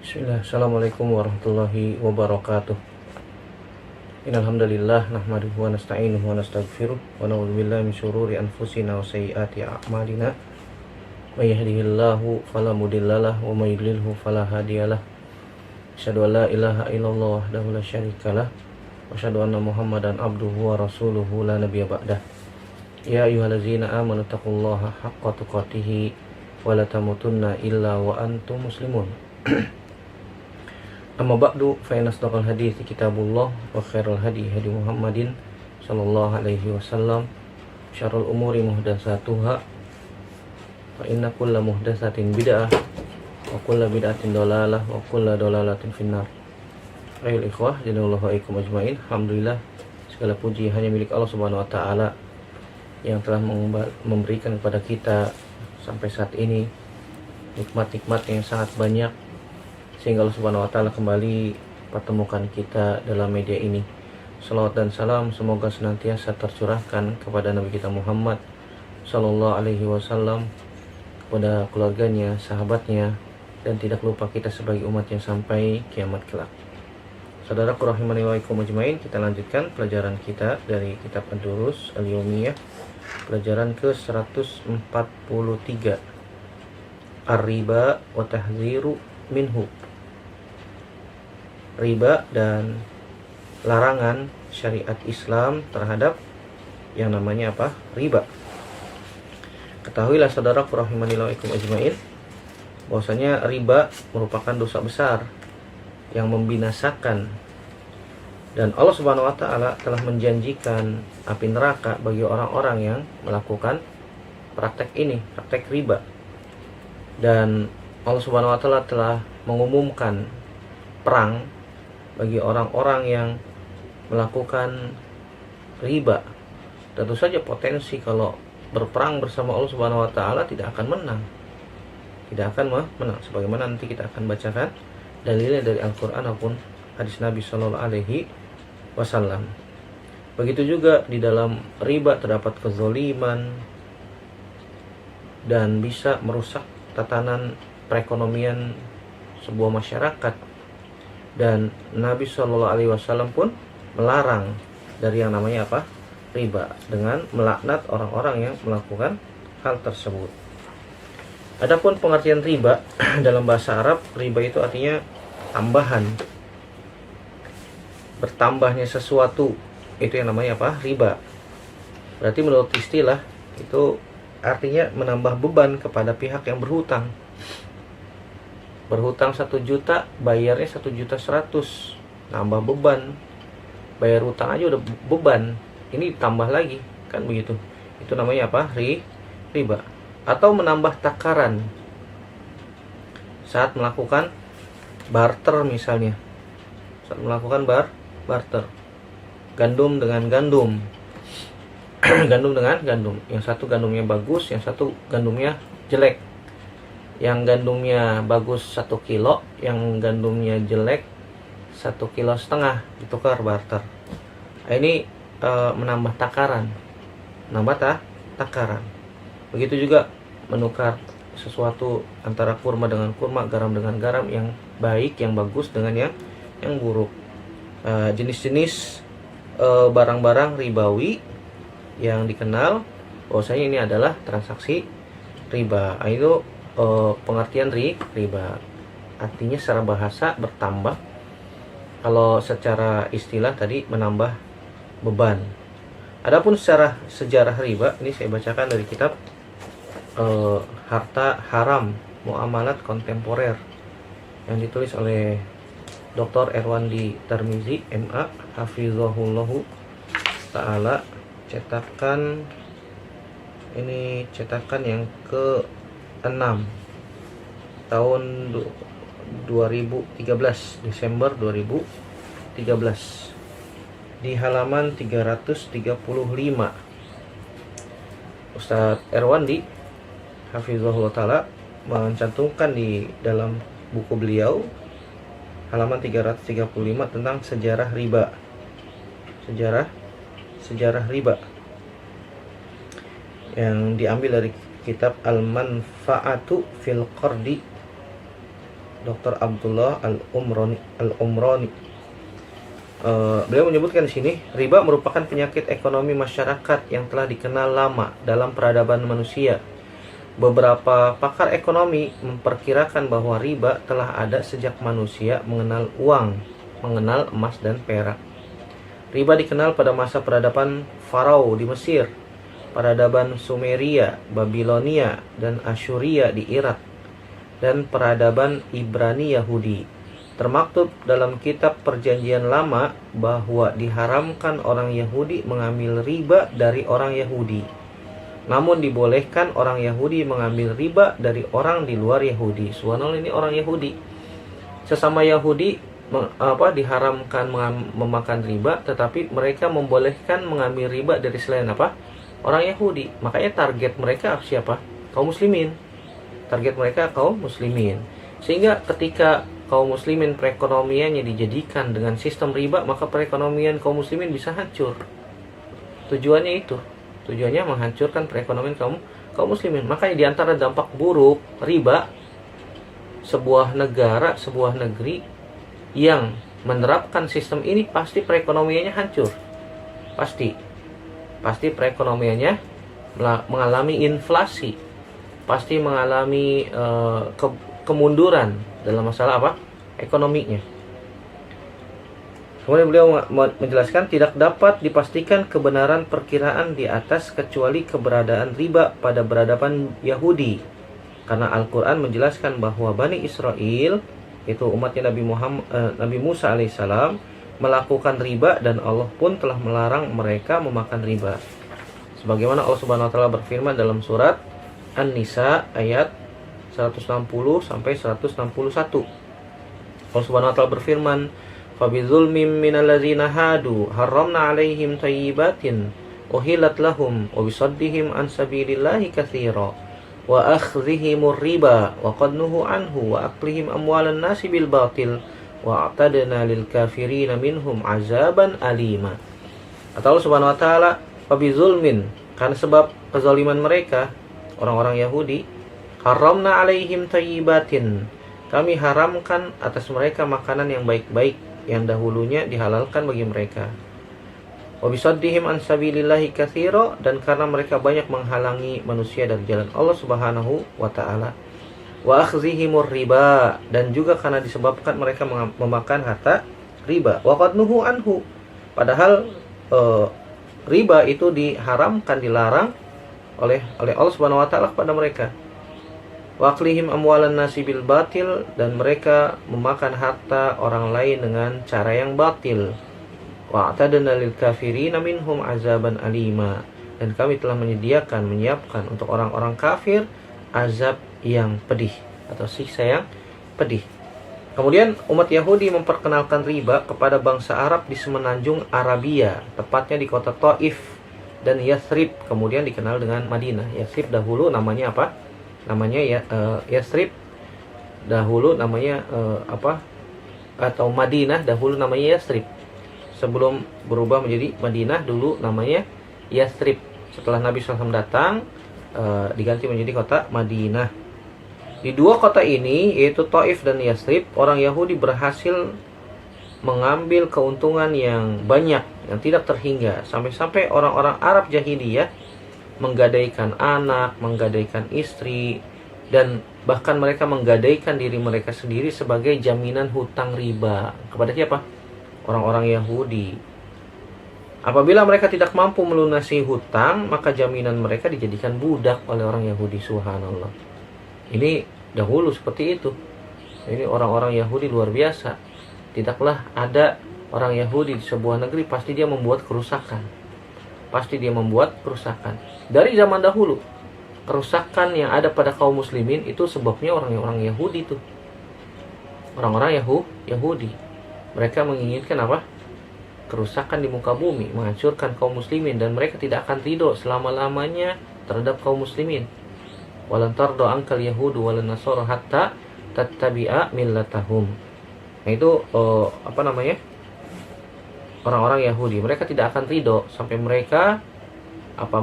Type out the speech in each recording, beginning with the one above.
Bismillah, Assalamualaikum warahmatullahi wabarakatuh. Innalhamdulillah nahmaduhu wa nasta'inuhu wa nastaghfiruh wa na'udzubillahi min syururi anfusina wa sayyiati a'malina. May yahdihillahu fala mudhillalah wa may yudlilhu fala hadiyalah. Asyhadu an la ilaha illallah wahdahu la syarikalah wa asyhadu anna Muhammadan abduhu wa rasuluhu la nabiyya ba'dah. Ya ayyuhallazina amanu taqullaha haqqa tuqatih wa la tamutunna illa wa antum muslimun. Amma ba'du fa inna asdaqal hadiits kitabullah wa khairal hadi hadi Muhammadin sallallahu alaihi wasallam, syarrul umuri muhdatsatuha fa inna kulla muhdatsatin bid'ah wa kulla bid'atin dhalalah wa kulla dhalalatin finnar. Ayol ikhwah janallahu aikum ajmain. Alhamdulillah, segala puji hanya milik Allah Subhanahu wa taala yang telah memberikan kepada kita sampai saat ini nikmat-nikmat yang sangat banyak, sehingga Allah Subhanahu wa taala kembali pertemukan kita dalam media ini. Salawat dan salam semoga senantiasa tercurahkan kepada Nabi kita Muhammad sallallahu alaihi wasallam, kepada keluarganya, sahabatnya, dan tidak lupa kita sebagai umatnya sampai kiamat kelak. Saudaraku rahimani wa ikum ajmain, kita lanjutkan pelajaran kita dari kitab Ad-Durus Al-Yaumiyah, pelajaran ke-143, Ar-riba wa tahdziru minhu. Riba dan larangan syariat Islam terhadap yang namanya apa? Riba. Ketahuilah saudaraku rahimani wa ikum ajmain, bahwasanya riba merupakan dosa besar yang membinasakan, dan Allah Subhanahu wa taala telah menjanjikan api neraka bagi orang-orang yang melakukan praktek ini, praktek riba. Dan Allah Subhanahu wa taala telah mengumumkan perang bagi orang-orang yang melakukan riba. Tentu saja potensi kalau berperang bersama Allah Subhanahu wa taala tidak akan menang. Tidak akan menang, sebagaimana nanti kita akan bacakan dalilnya dari Al-Qur'an maupun hadis Nabi sallallahu alaihi wasallam. Begitu juga di dalam riba terdapat kezaliman dan bisa merusak tatanan perekonomian sebuah masyarakat. Dan Nabi Shallallahu Alaihi Wasallam pun melarang dari yang namanya apa? Riba, dengan melaknat orang-orang yang melakukan hal tersebut. Adapun pengertian riba dalam bahasa Arab, riba itu artinya tambahan, bertambahnya sesuatu, itu yang namanya apa? Riba. Berarti menurut istilah itu artinya menambah beban kepada pihak yang berhutang. Berhutang 1 juta, bayarnya 1.100.000, nambah beban. Bayar hutang aja udah beban, ini tambah lagi, kan begitu. Itu namanya apa? Riba. Atau menambah takaran saat melakukan barter misalnya. Saat melakukan barter. Gandum dengan gandum. Gandum dengan gandum. Yang satu gandumnya bagus, yang satu gandumnya jelek. Yang gandumnya bagus 1 kilo, yang gandumnya jelek 1,5 kilo, ditukar barter. Nah, ini menambah takaran, takaran. Begitu juga menukar sesuatu antara kurma dengan kurma, garam dengan garam, yang baik, yang bagus dengan yang buruk. Jenis-jenis barang-barang ribawi yang dikenal bahwasanya ini adalah transaksi riba. Itu pengertian riba. Artinya secara bahasa bertambah. Kalau secara istilah tadi menambah beban. Adapun secara sejarah riba, ini saya bacakan dari kitab Harta Haram Muamalat Kontemporer yang ditulis oleh Dr. Erwandi Tarmizi MA Hafizahullahu Ta'ala, cetakan yang ke-6 tahun 2013, Desember 2013, di halaman 335. Ustadz Erwandi Hafizahullah Ta'ala mencantumkan di dalam buku beliau halaman 335 tentang sejarah riba. Sejarah riba yang diambil dari kitab Al-Manfa'atu fil Qardi Dr. Abdullah Al-Umrani. Beliau menyebutkan di sini, riba merupakan penyakit ekonomi masyarakat yang telah dikenal lama dalam peradaban manusia. Beberapa pakar ekonomi memperkirakan bahwa riba telah ada sejak manusia mengenal uang, mengenal emas dan perak. Riba dikenal pada masa peradaban Farao di Mesir, peradaban Sumeria, Babilonia, dan Assyria di Irak, dan peradaban Ibrani Yahudi. Termaktub dalam kitab Perjanjian Lama bahwa diharamkan orang Yahudi mengambil riba dari orang Yahudi. Namun dibolehkan orang Yahudi mengambil riba dari orang di luar Yahudi. Subhanallah, ini orang Yahudi. Sesama Yahudi diharamkan memakan riba, tetapi mereka membolehkan mengambil riba dari selain orang Yahudi. Makanya target mereka siapa? Kaum muslimin. Target mereka kaum muslimin. Sehingga ketika kaum muslimin perekonomiannya dijadikan dengan sistem riba, maka perekonomian kaum muslimin bisa hancur. Tujuannya itu. Tujuannya menghancurkan perekonomian kaum muslimin. Makanya di antara dampak buruk riba, sebuah negara, sebuah negeri yang menerapkan sistem ini pasti perekonomiannya hancur. Pasti perekonomiannya mengalami inflasi. Pasti mengalami kemunduran dalam masalah ekonominya. Kemudian beliau menjelaskan, tidak dapat dipastikan kebenaran perkiraan di atas kecuali keberadaan riba pada peradaban Yahudi. Karena Al-Quran menjelaskan bahwa Bani Israel, itu umatnya Nabi Musa alaihissalam, melakukan riba dan Allah pun telah melarang mereka memakan riba. Sebagaimana Allah Subhanahu wa taala berfirman dalam surat An-Nisa ayat 160 sampai 161. Allah Subhanahu wa taala berfirman, "Fabizulmim minallazina hadu harramna 'alaihim thayyibatin uhillat lahum wa bisaddihim an sabilillahi katsira wa akhdhihimur riba wa qad nuhu anhu wa aklihim amwalan nasi bil batil wa a'tadna lil kafirin minhum azaban alima." Kata Allah Subhanahu wa taala, "Fabizulmin," karena sebab kezaliman mereka orang-orang Yahudi, haramna 'alaihim thayyibatin, kami haramkan atas mereka makanan yang baik-baik yang dahulunya dihalalkan bagi mereka. Wa bisaddihim an sabilillahi katsira, dan karena mereka banyak menghalangi manusia dari jalan Allah Subhanahu wa taala. Wa akhzihimur riba, dan juga karena disebabkan mereka memakan harta riba. Wa qad nuhu anhu, padahal riba itu diharamkan, dilarang oleh Allah Subhanahu wa taala kepada mereka. Wa aklihim amwalan nasi bil batil, dan mereka memakan harta orang lain dengan cara yang batil. Wa atadna lil kafirina minhum azaban alima, dan kami telah menyiapkan untuk orang-orang kafir azab yang pedih atau siksa yang pedih. Kemudian umat Yahudi memperkenalkan riba kepada bangsa Arab di semenanjung Arabia, tepatnya di kota Taif dan Yathrib, kemudian dikenal dengan Madinah. Yathrib dahulu namanya apa? Namanya Yathrib, dahulu namanya atau Madinah dahulu namanya Yathrib. Sebelum berubah menjadi Madinah, dulu namanya Yathrib. Setelah Nabi SAW datang, diganti menjadi kota Madinah. Di dua kota ini, yaitu Taif dan Yathrib, orang Yahudi berhasil mengambil keuntungan yang banyak, yang tidak terhingga. Sampai-sampai orang-orang Arab jahiliyah menggadaikan anak, menggadaikan istri, dan bahkan mereka menggadaikan diri mereka sendiri sebagai jaminan hutang riba. Kepada siapa? Orang-orang Yahudi. Apabila mereka tidak mampu melunasi hutang, maka jaminan mereka dijadikan budak oleh orang Yahudi. Subhanallah. Ini dahulu seperti itu. Ini orang-orang Yahudi luar biasa. Tidaklah ada orang Yahudi di sebuah negeri, pasti dia membuat kerusakan. Dari zaman dahulu, kerusakan yang ada pada kaum muslimin itu sebabnya orang-orang Yahudi itu. Orang-orang Yahudi. Mereka menginginkan apa? Kerusakan di muka bumi, menghancurkan kaum muslimin, dan mereka tidak akan ridho selama-lamanya terhadap kaum muslimin. Walan tardo angkal yahudu walan nasara hatta tattabi'a millatahum. Nah itu orang-orang Yahudi, mereka tidak akan ridho sampai mereka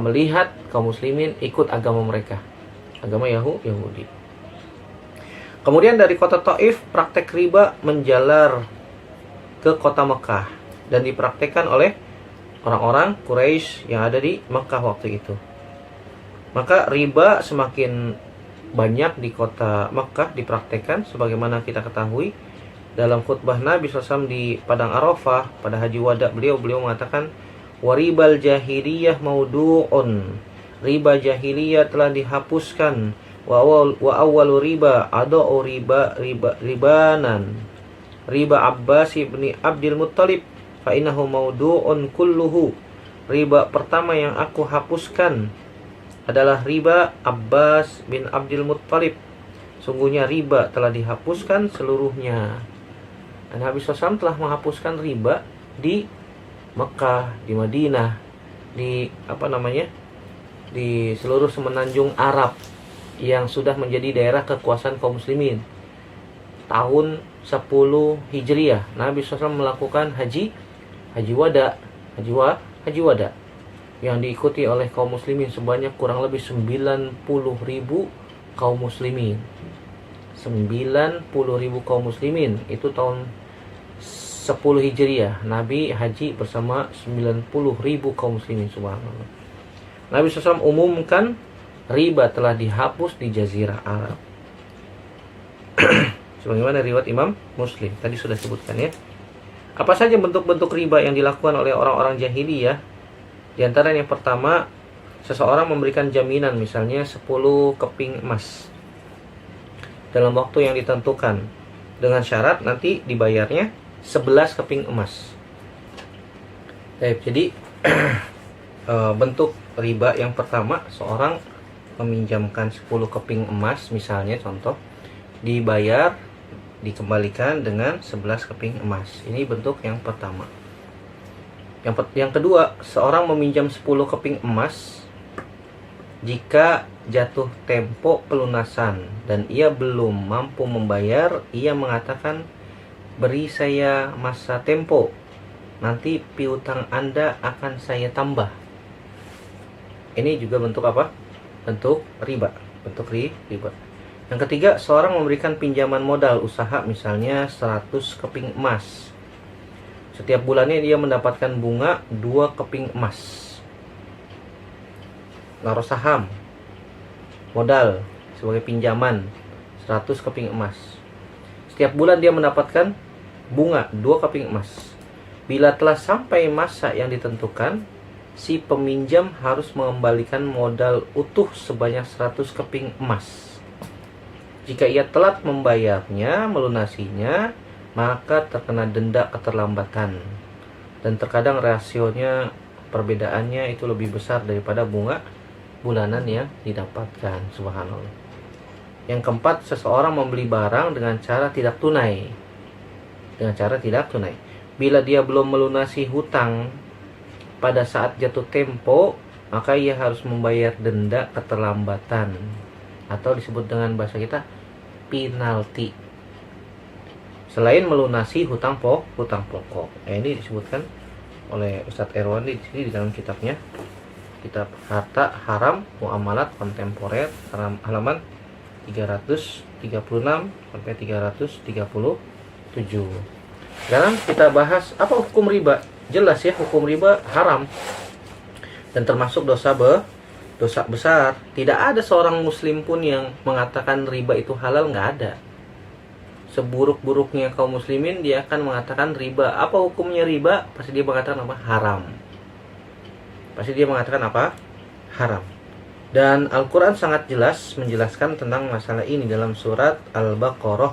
melihat kaum muslimin ikut agama mereka, agama Yahudi. Kemudian dari kota Taif, praktek riba menjalar ke kota Mekah dan dipraktekkan oleh orang-orang Quraisy yang ada di Mekah waktu itu. Maka riba semakin banyak di kota Mekah dipraktekkan, sebagaimana kita ketahui dalam khutbah Nabi SAW di Padang Arafah pada Haji Wada, beliau mengatakan, waribal jahiliyah maudu'un, riba jahiliyah telah dihapuskan, wa awwalu riba adau ribanan riba Abbas ibni Abdul Muttalib fa innahu maudu'un kulluhu. Riba pertama yang aku hapuskan adalah riba Abbas bin Abdul Muttalib. Sungguhnya riba telah dihapuskan seluruhnya. Dan Nabi SAW telah menghapuskan riba di Mekah, di Madinah, di di seluruh semenanjung Arab yang sudah menjadi daerah kekuasaan kaum muslimin. Tahun 10 Hijriah Nabi SAW melakukan haji wada yang diikuti oleh kaum muslimin sebanyak kurang lebih 90.000 kaum muslimin. 90.000 kaum muslimin. Itu tahun 10 Hijriah Nabi haji bersama 90.000 kaum muslimin. Subhanallah. Nabi SAW umumkan riba telah dihapus di Jazirah Arab. Sebagaimana riwayat Imam Muslim tadi sudah sebutkan ya. Apa saja bentuk-bentuk riba yang dilakukan oleh orang-orang jahiliyah? Di antara yang pertama, seseorang memberikan jaminan misalnya 10 keping emas dalam waktu yang ditentukan dengan syarat nanti dibayarnya 11 keping emas. Jadi bentuk riba yang pertama, seorang meminjamkan 10 keping emas misalnya, contoh, dikembalikan dengan 11 keping emas. Ini bentuk yang pertama. Yang kedua, seorang meminjam 10 keping emas jika jatuh tempo pelunasan dan ia belum mampu membayar, ia mengatakan, beri saya masa tempo, nanti piutang Anda akan saya tambah. Ini juga bentuk apa? Bentuk riba. Yang ketiga, seorang memberikan pinjaman modal usaha misalnya 100 keping emas. Setiap bulannya dia mendapatkan bunga 2 keping emas. Naruh saham modal sebagai pinjaman 100 keping emas. Setiap bulan dia mendapatkan bunga 2 keping emas. Bila telah sampai masa yang ditentukan, si peminjam harus mengembalikan modal utuh sebanyak 100 keping emas. Jika ia telat membayarnya, melunasinya, maka terkena denda keterlambatan. Dan terkadang rasionya, perbedaannya itu lebih besar daripada bunga bulanan yang didapatkan. Subhanallah. Yang keempat, seseorang membeli barang dengan cara tidak tunai. Bila dia belum melunasi hutang pada saat jatuh tempo, maka ia harus membayar denda keterlambatan, atau disebut dengan bahasa kita penalti, selain melunasi hutang pokok. Ini disebutkan oleh Ustadz Erwan di sini di dalam kitabnya, kitab Harta Haram Muamalat Kontemporer, halaman 336 sampai 337. Sekarang kita bahas apa hukum riba. Jelas ya, hukum riba haram dan termasuk dosa besar. Tidak ada seorang muslim pun yang mengatakan riba itu halal, nggak ada. Seburuk-buruknya kaum muslimin, dia akan mengatakan riba. Apa hukumnya riba? Pasti dia mengatakan apa? Haram. Haram. Dan Al-Quran sangat jelas menjelaskan tentang masalah ini dalam surat Al-Baqarah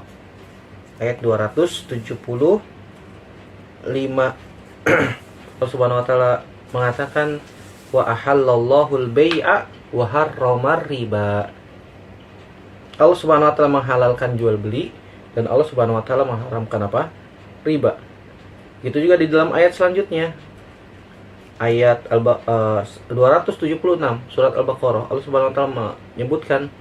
ayat 275. Allah Subhanahu wa taala mengatakan, wa ahallallahu al-bai'a wa harramar riba. Allah Subhanahu wa taala menghalalkan jual beli dan Allah Subhanahu wa taala mengharamkan apa? Riba. Itu juga di dalam ayat selanjutnya. Ayat 276 surat Al-Baqarah. Allah Subhanahu wa taala menyebutkan,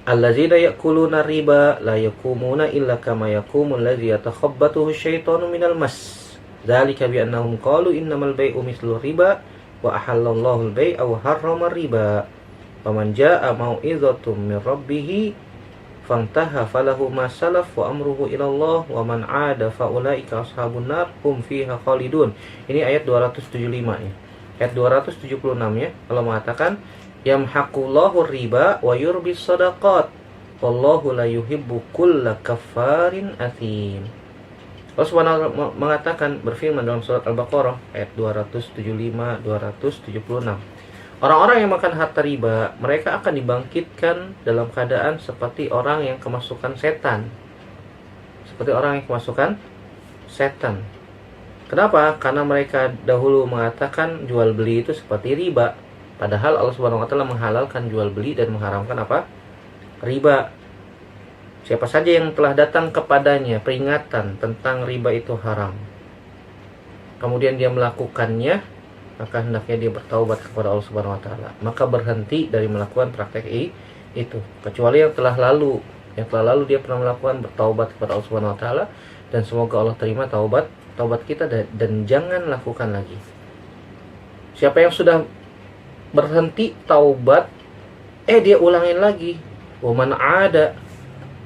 allazina ya'kuluna riba la yakumuna illa kama yakumul ladzi yatakhabbathu asyaitanu minal mas. Dzalika bi annahum qalu innamal bai'u mithlu riba wa ahallallahu al-bai'a wa harrama riba. Faman jaa'a mau'izatum min rabbih fantaha falahu ma salaf wa amruhu ilallah wa man 'ada fa ulaika ashabun nar hum fiha khalidun. Ini ayat 275 ya. Ayat 276 ya. Allah mengatakan yamhaqullahu riba wa yurbis shadaqat wallahu la yuhibbu kulla kaffarin athim. Allah Subhanahu wa mengatakan, berfirman dalam surat Al-Baqarah ayat 275 276. Orang-orang yang makan harta riba, mereka akan dibangkitkan dalam keadaan seperti orang yang kemasukan setan. Seperti orang yang kemasukan setan. Kenapa? Karena mereka dahulu mengatakan jual beli itu seperti riba. Padahal Allah Subhanahu wa taala menghalalkan jual beli dan mengharamkan apa? Riba. Siapa saja yang telah datang kepadanya peringatan tentang riba itu haram, kemudian dia melakukannya, maka hendaknya dia bertaubat kepada Allah Subhanahu wa taala. Maka berhenti dari melakukan praktek itu. Kecuali yang telah lalu dia pernah melakukan, bertaubat kepada Allah Subhanahu wa taala, dan semoga Allah terima taubat kita dan jangan lakukan lagi. Siapa yang sudah berhenti taubat, dia ulangin lagi, wa man 'ada,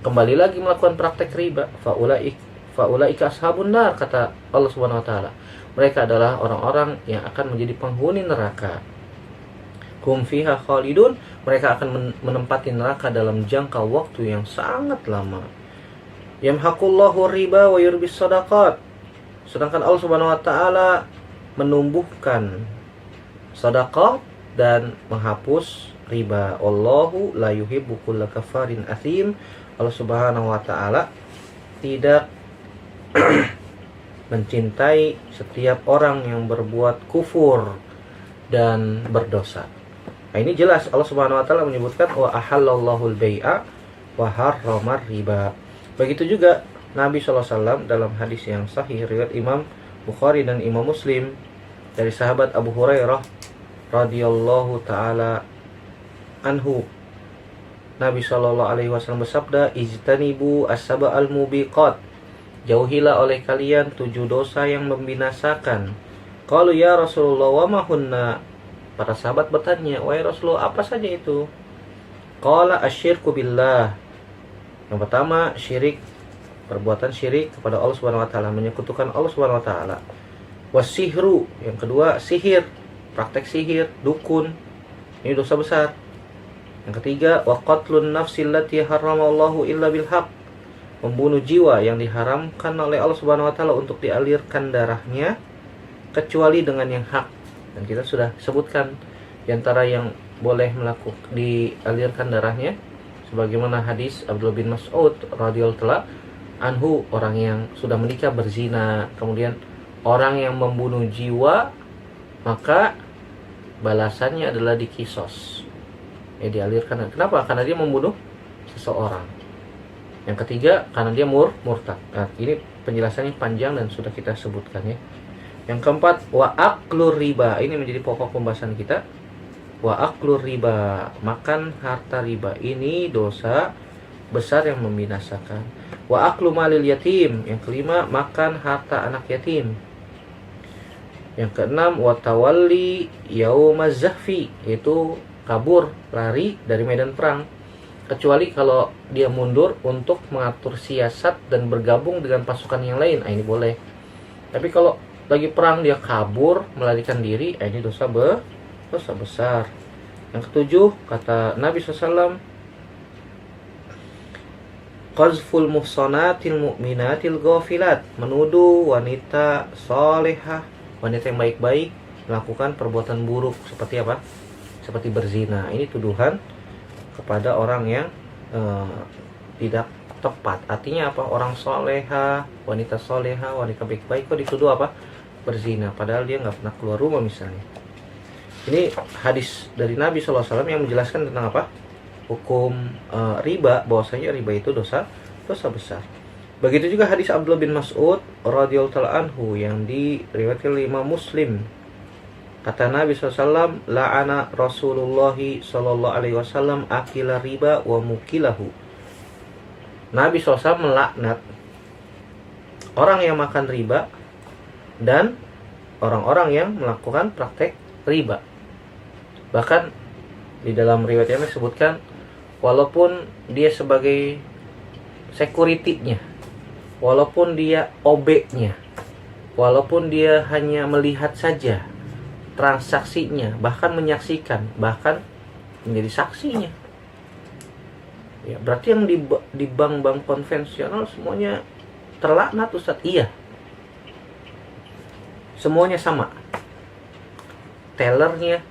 kembali lagi melakukan praktek riba, faulaika ashabun nar, kata Allah Subhanahu wa taala. Mereka adalah orang-orang yang akan menjadi penghuni neraka. Hum fiha khalidun, mereka akan menempati neraka dalam jangka waktu yang sangat lama. Yamhaqullahu riba wa yurbis shadaqat. Sedangkan Allah Subhanahu wa taala menumbuhkan sedekah dan menghapus riba. Wallahu la yuhibbu kulla kafarin athim. Allah Subhanahu wa taala tidak mencintai setiap orang yang berbuat kufur dan berdosa. Nah, ini jelas Allah Subhanahu wa taala menyebutkan wa ahallallahu al-bai'a wa harramar riba. Begitu juga Nabi SAW dalam hadis yang sahih riwayat Imam Bukhari dan Imam Muslim dari sahabat Abu Hurairah radhiyallahu taala anhu, Nabi SAW bersabda, ijtanibu as-sab'al mubiqat, jauhilah oleh kalian 7 dosa yang membinasakan. Qalu ya Rasulullah wa ma hunna? Para sahabat bertanya, wahai Rasulullah, apa saja itu? Qala asyirku billah. Yang pertama, syirik, perbuatan syirik kepada Allah Subhanahu wa taala, menyekutukan Allah Subhanahu wa taala. Wasihru, yang kedua sihir, praktek sihir, dukun. Ini dosa besar. Yang ketiga, wa qatlun nafsil lati haramallahu illa bil haq, membunuh jiwa yang diharamkan oleh Allah Subhanahu wa taala untuk dialirkan darahnya kecuali dengan yang hak. Dan kita sudah sebutkan di antara yang boleh dialirkan darahnya sebagaimana hadis Abdullah bin Mas'ud radhiyallahu anhu, orang yang sudah menikah berzina, kemudian orang yang membunuh jiwa, maka balasannya adalah dikisos. Dialirkan. Kenapa? Karena dia membunuh seseorang. Yang ketiga, karena dia murtad. Nah, ini penjelasannya panjang dan sudah kita sebutkan ya. Yang keempat, wa aklur riba. Ini menjadi pokok pembahasan kita. Wa aklur riba, makan harta riba. Ini dosa besar yang membinasakan. Wa aklu malil yatim. Yang kelima, makan harta anak yatim. Yang keenam, wa tawalli yaumaz zahfi, itu kabur, lari dari medan perang, kecuali kalau dia mundur untuk mengatur siasat dan bergabung dengan pasukan yang lain. Ini boleh. Tapi kalau lagi perang dia kabur, melarikan diri, ini dosa besar. Yang ketujuh, kata Nabi SAW, qazful muhsanatil mu'minatil ghafilat, menuduh wanita solehah, wanita yang baik-baik melakukan perbuatan buruk seperti apa? Seperti berzina. Ini tuduhan kepada orang yang tidak tepat. Artinya apa? Orang soleha, wanita baik-baik kok dituduh apa? Berzina. Padahal dia nggak pernah keluar rumah misalnya. Ini hadis dari Nabi SAW yang menjelaskan tentang apa? Hukum riba, bahwasanya riba itu dosa besar. Begitu juga hadis Abdullah bin Mas'ud radhiyallahu anhu yang diriwayatkan oleh Imam Muslim. Kata Nabi SAW, la'ana Rasulullah SAW akila riba wa mukilahu. Nabi SAW melaknat orang yang makan riba dan orang-orang yang melakukan praktek riba. Bahkan di dalam riwayat yang disebutkan, walaupun dia sebagai security-nya, walaupun dia OB-nya, walaupun dia hanya melihat saja transaksinya, bahkan menyaksikan, bahkan menjadi saksinya. Ya, berarti yang di bank-bank konvensional semuanya terlaknat, Ustaz. Iya. Semuanya sama. Tellernya,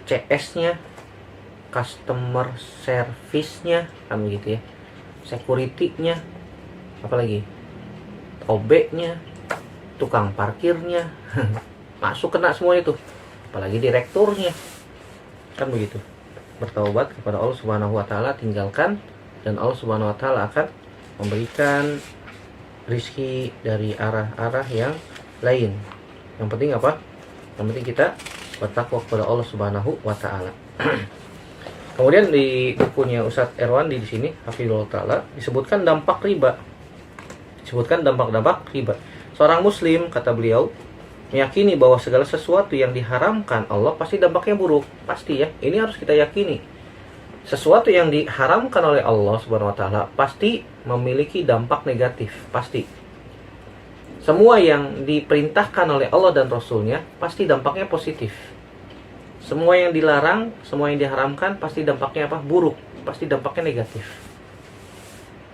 CS-nya, customer service-nya, kan begitu ya. Security-nya, apalagi OB-nya, tukang parkirnya, masuk kena semua itu. Apalagi direkturnya. Kan begitu. Bertaubat kepada Allah Subhanahu wa taala, tinggalkan, dan Allah Subhanahu wa taala akan memberikan rizki dari arah-arah yang lain. Yang penting apa? Yang penting kita bertakwa kepada Allah Subhanahu wa taala. Kemudian di bukunya Ustadz Erwan di sini hafizahullah taala disebutkan dampak riba. Disebutkan dampak-dampak riba. Seorang muslim, kata beliau, meyakini bahwa segala sesuatu yang diharamkan Allah pasti dampaknya buruk. Pasti ya. Ini harus kita yakini. Sesuatu yang diharamkan oleh Allah Subhanahu wa taala pasti memiliki dampak negatif, pasti. Semua yang diperintahkan oleh Allah dan Rasulnya pasti dampaknya positif. Semua yang dilarang, semua yang diharamkan pasti dampaknya apa? Buruk, pasti dampaknya negatif.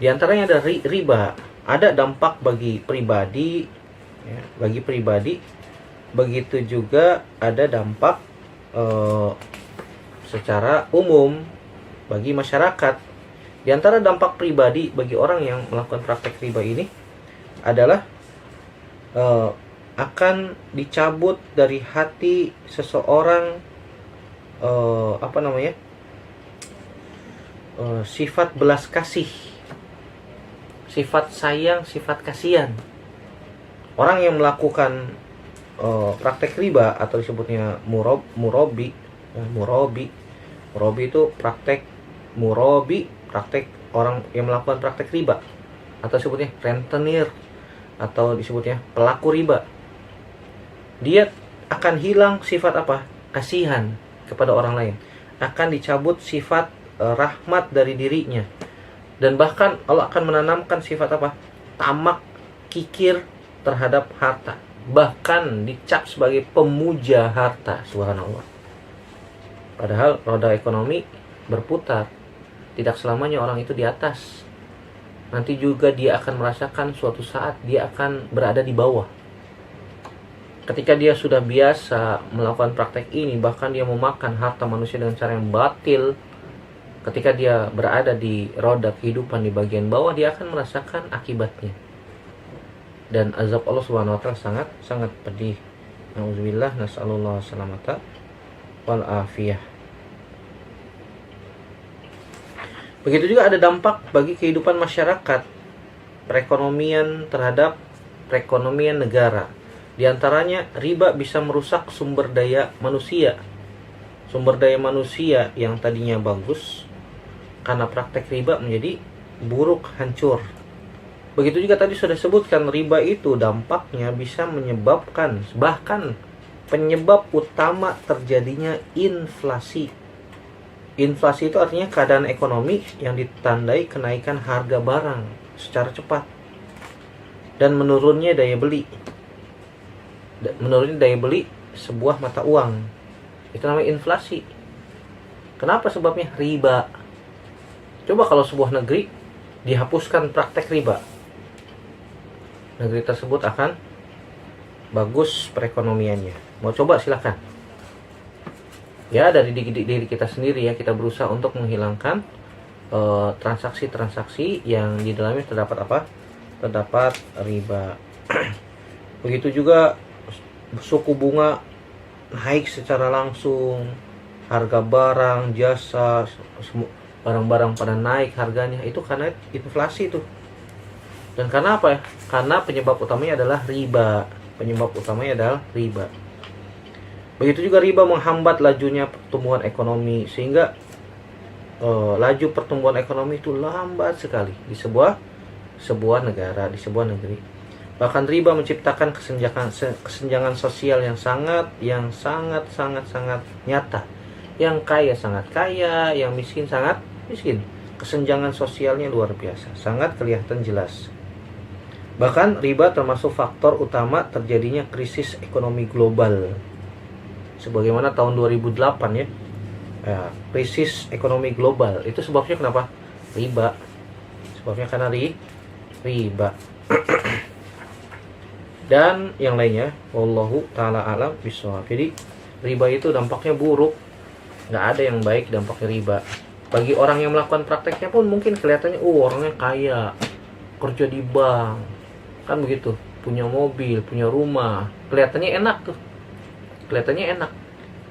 Di antaranya ada riba, ada dampak bagi pribadi, ya, bagi pribadi. Begitu juga ada dampak secara umum bagi masyarakat. Di antara dampak pribadi bagi orang yang melakukan praktek riba ini adalah akan dicabut dari hati seseorang sifat belas kasih, sifat sayang, sifat kasihan. Orang yang melakukan praktek riba atau disebutnya murabi itu praktek orang yang melakukan praktek riba, atau disebutnya rentenir, atau disebutnya pelaku riba. Dia akan hilang sifat apa? Kasihan kepada orang lain. Akan dicabut sifat rahmat dari dirinya. Dan bahkan Allah akan menanamkan sifat apa? Tamak, kikir terhadap harta. Bahkan dicap sebagai pemuja harta, subhanallah. Padahal roda ekonomi berputar. Tidak selamanya orang itu di atas. Nanti juga dia akan merasakan suatu saat dia akan berada di bawah. Ketika dia sudah biasa melakukan praktek ini, bahkan dia memakan harta manusia dengan cara yang batil, ketika dia berada di roda kehidupan di bagian bawah, dia akan merasakan akibatnya. Dan azab Allah Subhanahu wa taala sangat pedih. Nauzubillah, nasallallahu salamata wal afiyah. Begitu juga ada dampak bagi kehidupan masyarakat, perekonomian terhadap perekonomian negara. Di antaranya riba bisa merusak sumber daya manusia. Sumber daya manusia yang tadinya bagus karena praktek riba menjadi buruk, hancur. Begitu juga tadi sudah sebutkan, riba itu dampaknya bisa menyebabkan, bahkan penyebab utama terjadinya inflasi. Inflasi itu artinya keadaan ekonomi yang ditandai kenaikan harga barang secara cepat dan menurunnya daya beli. Menurunnya daya beli sebuah mata uang. Itu namanya inflasi. Kenapa sebabnya? Riba. Coba kalau sebuah negeri dihapuskan praktek riba, negeri tersebut akan bagus perekonomiannya. Mau coba silakan. Ya, dari diri kita sendiri ya, kita berusaha untuk menghilangkan transaksi-transaksi yang di dalamnya terdapat apa? Terdapat riba. Begitu juga suku bunga naik secara langsung, harga barang, jasa, barang-barang pada naik harganya, itu karena inflasi itu. Dan karena apa ya? Karena penyebab utamanya adalah riba. Penyebab utamanya adalah riba. Begitu juga riba menghambat lajunya pertumbuhan ekonomi, sehingga laju pertumbuhan ekonomi itu lambat sekali di sebuah negara, di sebuah negeri. Bahkan riba menciptakan kesenjangan sosial yang sangat nyata. Yang kaya sangat kaya, yang miskin sangat miskin. kesenjangan sosialnya luar biasa, sangat kelihatan jelas. Bahkan riba termasuk faktor utama terjadinya krisis ekonomi global. Sebagaimana tahun 2008 ya, krisis ekonomi global itu sebabnya kenapa? Riba. Sebabnya karena riba. Dan yang lainnya, wallahu taala alam bishawab. Jadi riba itu dampaknya buruk, nggak ada yang baik dampaknya riba. Bagi orang yang melakukan prakteknya pun mungkin kelihatannya orangnya kaya, kerja di bank, kan begitu, punya mobil, punya rumah, kelihatannya enak tuh, kelihatannya enak.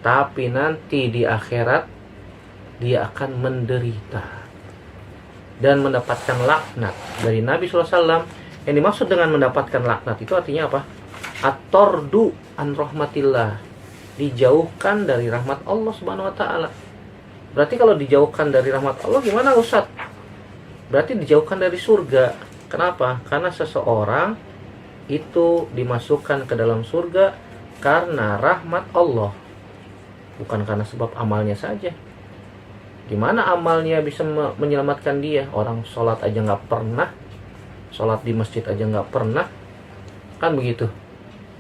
Tapi nanti di akhirat dia akan menderita dan mendapatkan laknat dari Nabi SAW. Yang dimaksud dengan mendapatkan laknat itu artinya apa? At-tardu an rahmatillah, dijauhkan dari rahmat Allah Subhanahu wa taala. Berarti kalau dijauhkan dari rahmat Allah gimana Ustaz? Berarti dijauhkan dari surga. Kenapa? Karena seseorang itu dimasukkan ke dalam surga karena rahmat Allah, bukan karena sebab amalnya saja. Gimana amalnya bisa menyelamatkan dia? Orang sholat aja nggak pernah, sholat di masjid aja nggak pernah, kan begitu?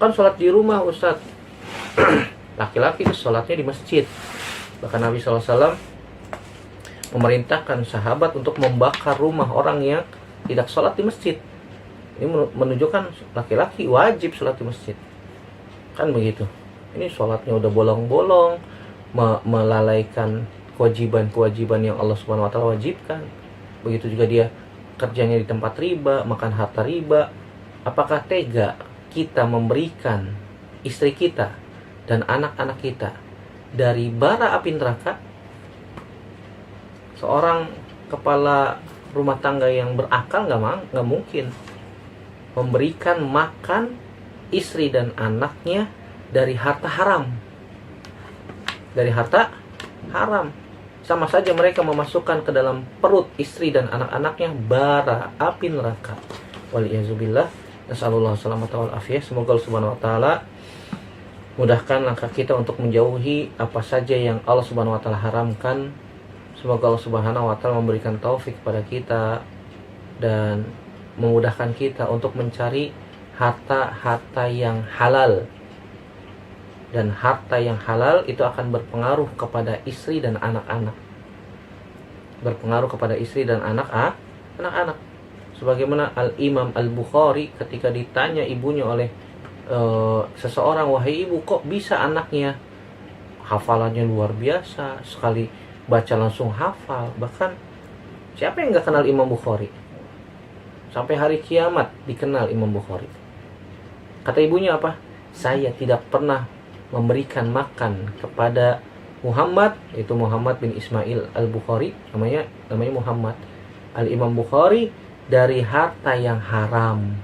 Kan sholat di rumah Ustaz. Laki-laki itu sholatnya di masjid. Bahkan Nabi SAW memerintahkan sahabat untuk membakar rumah orang yang tidak sholat di masjid. Ini menunjukkan laki-laki wajib sholat di masjid, kan begitu? Ini sholatnya udah bolong-bolong, melalaikan kewajiban-kewajiban yang Allah Subhanahu wa taala wajibkan. Begitu juga dia kerjanya di tempat riba, makan harta riba. Apakah tega kita memberikan istri kita dan anak-anak kita dari bara api neraka? Seorang kepala rumah tangga yang berakal nggak mungkin memberikan makan istri dan anaknya dari harta haram. Dari harta haram. Sama saja mereka memasukkan ke dalam perut istri dan anak-anaknya bara api neraka. Waliyazubillah. Nasallallahu salamata wal afiyah. Semoga Allah Subhanahu wa taala mudahkan langkah kita untuk menjauhi apa saja yang Allah Subhanahu wa taala haramkan. Semoga Allah Subhanahu wa taala memberikan taufik kepada kita dan memudahkan kita untuk mencari harta-harta yang halal. Dan harta yang halal itu akan berpengaruh kepada istri dan anak-anak. Berpengaruh kepada istri dan anak-anak. Sebagaimana Al-Imam Al-Bukhari ketika ditanya ibunya oleh seseorang, wahai ibu, kok bisa anaknya hafalannya luar biasa, sekali baca langsung hafal. Bahkan siapa yang gak kenal Imam Bukhari? Sampai hari kiamat dikenal Imam Bukhari. Kata ibunya apa? Saya tidak pernah memberikan makan kepada Muhammad, itu Muhammad bin Ismail Al-Bukhari, namanya Muhammad Al-Imam Bukhari, dari harta yang haram.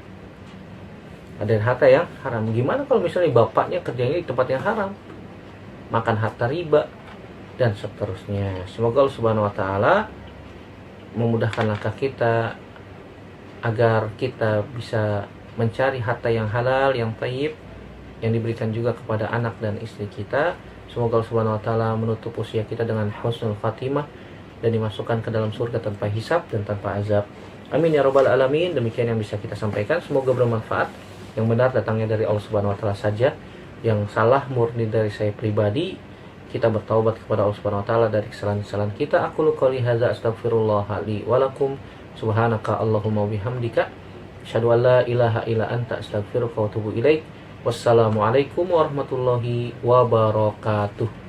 Ada harta yang haram. Gimana kalau misalnya bapaknya kerjanya di tempat yang haram, makan harta riba dan seterusnya. Semoga Allah Subhanahu wa taala memudahkan langkah kita agar kita bisa mencari harta yang halal, yang thayyib, yang diberikan juga kepada anak dan istri kita. Semoga Allah Subhanahu wa taala menutup usia kita dengan husnul khatimah dan dimasukkan ke dalam surga tanpa hisab dan tanpa azab. Amin ya rabbal alamin. Demikian yang bisa kita sampaikan, semoga bermanfaat. Yang benar datangnya dari Allah Subhanahu wa taala saja, yang salah murni dari saya pribadi. Kita bertaubat kepada Allah Subhanahu wa taala dari kesalahan-kesalahan kita. Aqulu qouli hadza astaghfirullah li wa lakum. Subhanaka Allahumma bihamdika asyhadu an la ilaha illa anta astaghfiruka wa atubu ilaik. Wassalamualaikum warahmatullahi wabarakatuh.